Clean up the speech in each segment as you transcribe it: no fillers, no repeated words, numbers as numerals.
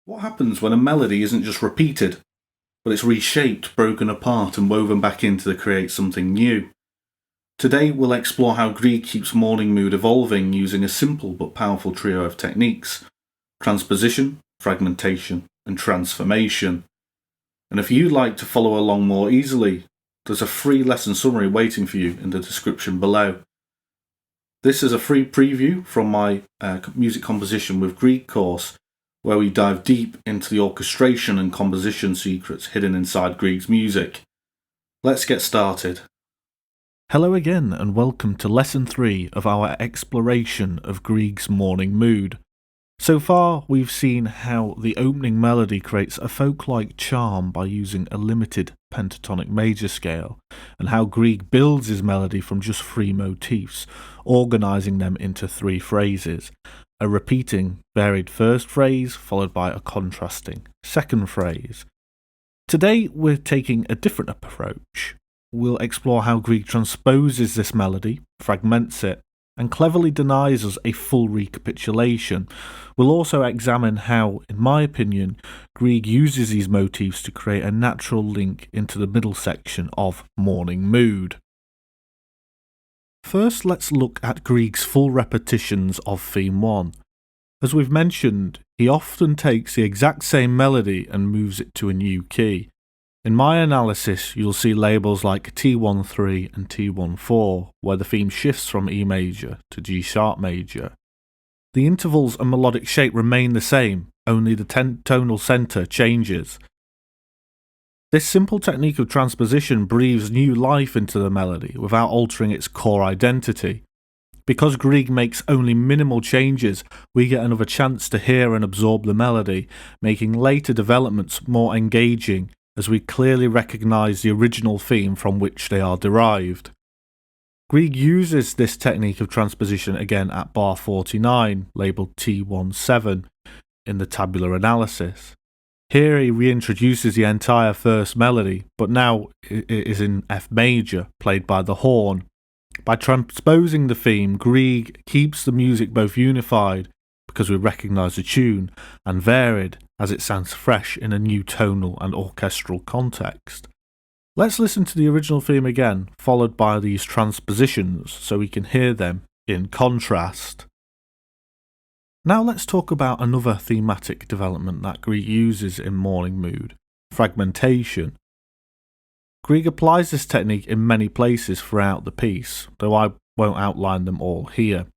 What happens when a melody isn't just repeated, but it's reshaped, broken apart, and woven back in to create something new? Today we'll explore how Grieg keeps morning mood evolving using a simple but powerful trio of techniques: transposition, fragmentation, and transformation. And if you'd like to follow along more easily, there's a free lesson summary waiting for you in the description below. This is a free preview from my music composition with Grieg course, where we dive deep into the orchestration and composition secrets hidden inside Grieg's music. Let's get started. Hello again, and welcome to Lesson 3 of our exploration of Grieg's morning mood. So far, we've seen how the opening melody creates a folk-like charm by using a limited pentatonic major scale, and how Grieg builds his melody from just 3 motifs, organising them into 3 phrases: a repeating, varied first phrase, followed by a contrasting second phrase. Today, we're taking a different approach. We'll explore how Grieg transposes this melody, fragments it, and cleverly denies us a full recapitulation. We'll also examine how, in my opinion, Grieg uses these motifs to create a natural link into the middle section of Morning Mood. First, let's look at Grieg's full repetitions of Theme 1. As we've mentioned, he often takes the exact same melody and moves it to a new key. In my analysis, you'll see labels like T13 and T14, where the theme shifts from E major to G sharp major. The intervals and melodic shape remain the same, only the tonal centre changes. This simple technique of transposition breathes new life into the melody without altering its core identity. Because Grieg makes only minimal changes, we get another chance to hear and absorb the melody, making later developments more engaging, as we clearly recognise the original theme from which they are derived. Grieg uses this technique of transposition again at bar 49, labelled T17, in the tabular analysis. Here he reintroduces the entire first melody, but now it is in F major, played by the horn. By transposing the theme, Grieg keeps the music both unified, because we recognise the tune, and varied, as it sounds fresh in a new tonal and orchestral context. Let's listen to the original theme again, followed by these transpositions, so we can hear them in contrast. Now let's talk about another thematic development that Grieg uses in Morning Mood: fragmentation. Grieg applies this technique in many places throughout the piece, though I won't outline them all here.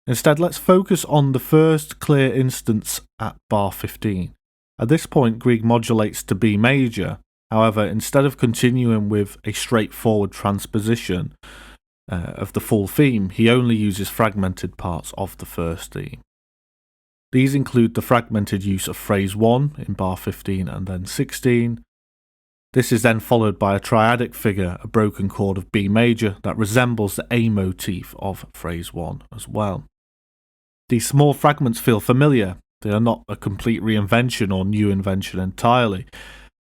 Instead, let's focus on the first clear instance at bar 15. At this point, Grieg modulates to B major. However, instead of continuing with a straightforward transposition of the full theme, he only uses fragmented parts of the first theme. These include the fragmented use of phrase 1 in bar 15 and then 16. This is then followed by a triadic figure, a broken chord of B major that resembles the A motif of phrase 1 as well. These small fragments feel familiar. They are not a complete reinvention or new invention entirely.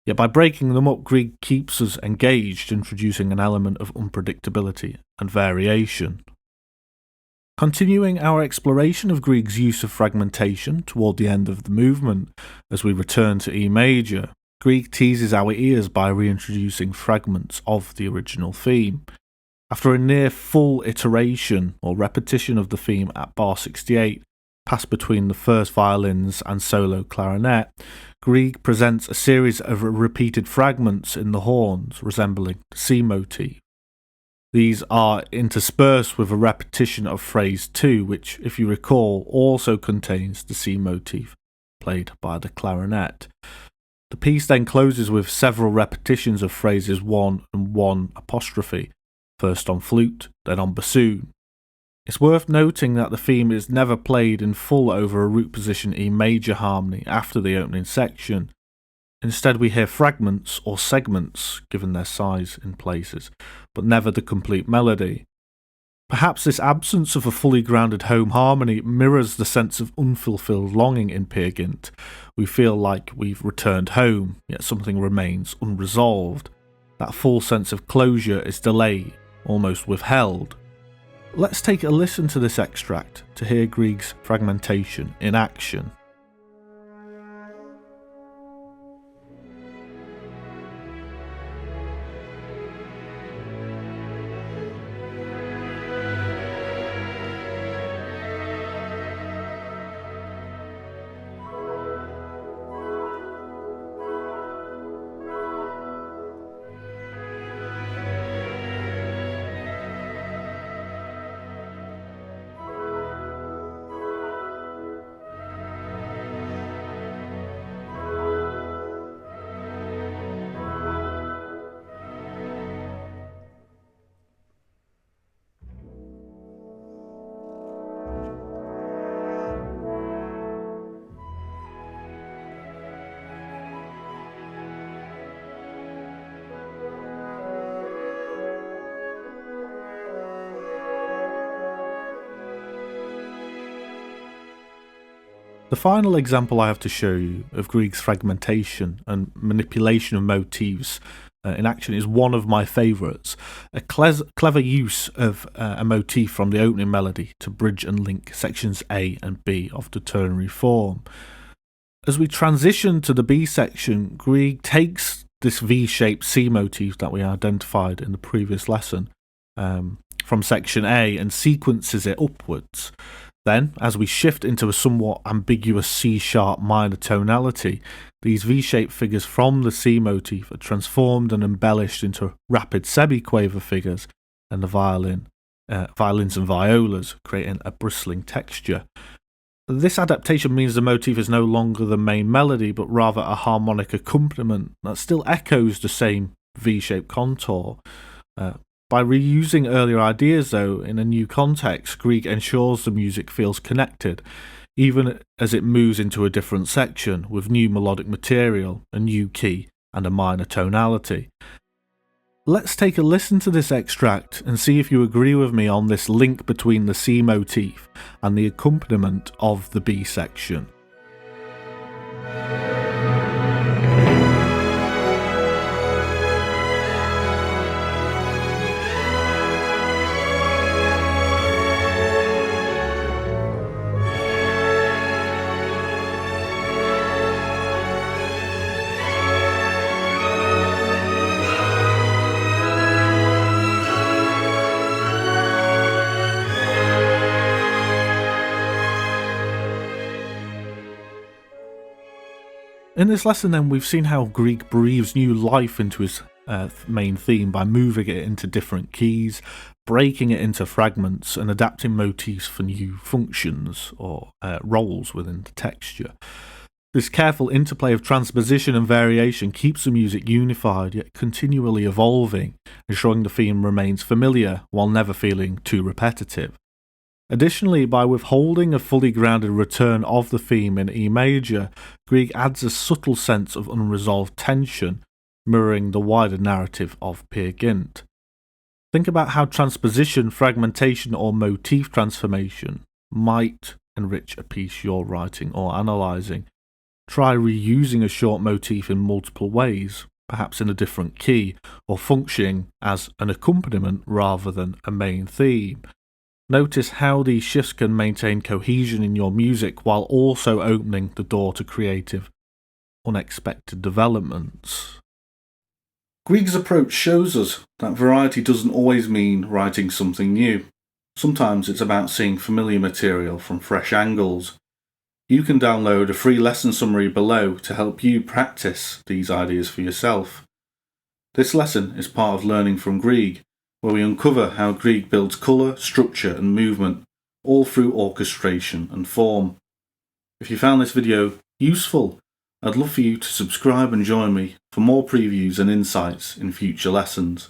Yet by breaking them up, Grieg keeps us engaged, introducing an element of unpredictability and variation. Continuing our exploration of Grieg's use of fragmentation toward the end of the movement, as we return to E major, Grieg teases our ears by reintroducing fragments of the original theme. After a near full iteration or repetition of the theme at bar 68, passed between the first violins and solo clarinet, Grieg presents a series of repeated fragments in the horns, resembling the C motif. These are interspersed with a repetition of phrase 2, which, if you recall, also contains the C motif, played by the clarinet. The piece then closes with several repetitions of phrases 1 and 1 apostrophe, first on flute, then on bassoon. It's worth noting that the theme is never played in full over a root position E major harmony after the opening section. Instead, we hear fragments or segments, given their size in places, but never the complete melody. Perhaps this absence of a fully grounded home harmony mirrors the sense of unfulfilled longing in Peer Gynt. We feel like we've returned home, yet something remains unresolved. That full sense of closure is delayed, almost withheld. Let's take a listen to this extract to hear Grieg's fragmentation in action. The final example I have to show you of Grieg's fragmentation and manipulation of motifs in action is one of my favourites, a clever use of a motif from the opening melody to bridge and link sections A and B of the ternary form. As we transition to the B section, Grieg takes this V-shaped C motif that we identified in the previous lesson from section A and sequences it upwards. Then, as we shift into a somewhat ambiguous C-sharp minor tonality, these V-shaped figures from the C motif are transformed and embellished into rapid semiquaver figures, and the violins and violas, creating a bristling texture. This adaptation means the motif is no longer the main melody, but rather a harmonic accompaniment that still echoes the same V-shaped contour. By reusing earlier ideas, though, in a new context, Grieg ensures the music feels connected, even as it moves into a different section, with new melodic material, a new key, and a minor tonality. Let's take a listen to this extract and see if you agree with me on this link between the C motif and the accompaniment of the B section. In this lesson then, we've seen how Grieg breathes new life into his main theme by moving it into different keys, breaking it into fragments and adapting motifs for new functions or roles within the texture. This careful interplay of transposition and variation keeps the music unified yet continually evolving, ensuring the theme remains familiar while never feeling too repetitive. Additionally, by withholding a fully grounded return of the theme in E major, Grieg adds a subtle sense of unresolved tension, mirroring the wider narrative of Peer Gynt. Think about how transposition, fragmentation, or motif transformation might enrich a piece you're writing or analysing. Try reusing a short motif in multiple ways, perhaps in a different key, or functioning as an accompaniment rather than a main theme. Notice how these shifts can maintain cohesion in your music while also opening the door to creative, unexpected developments. Grieg's approach shows us that variety doesn't always mean writing something new. Sometimes it's about seeing familiar material from fresh angles. You can download a free lesson summary below to help you practice these ideas for yourself. This lesson is part of Learning from Grieg, where we uncover how Grieg builds colour, structure and movement, all through orchestration and form. If you found this video useful, I'd love for you to subscribe and join me for more previews and insights in future lessons.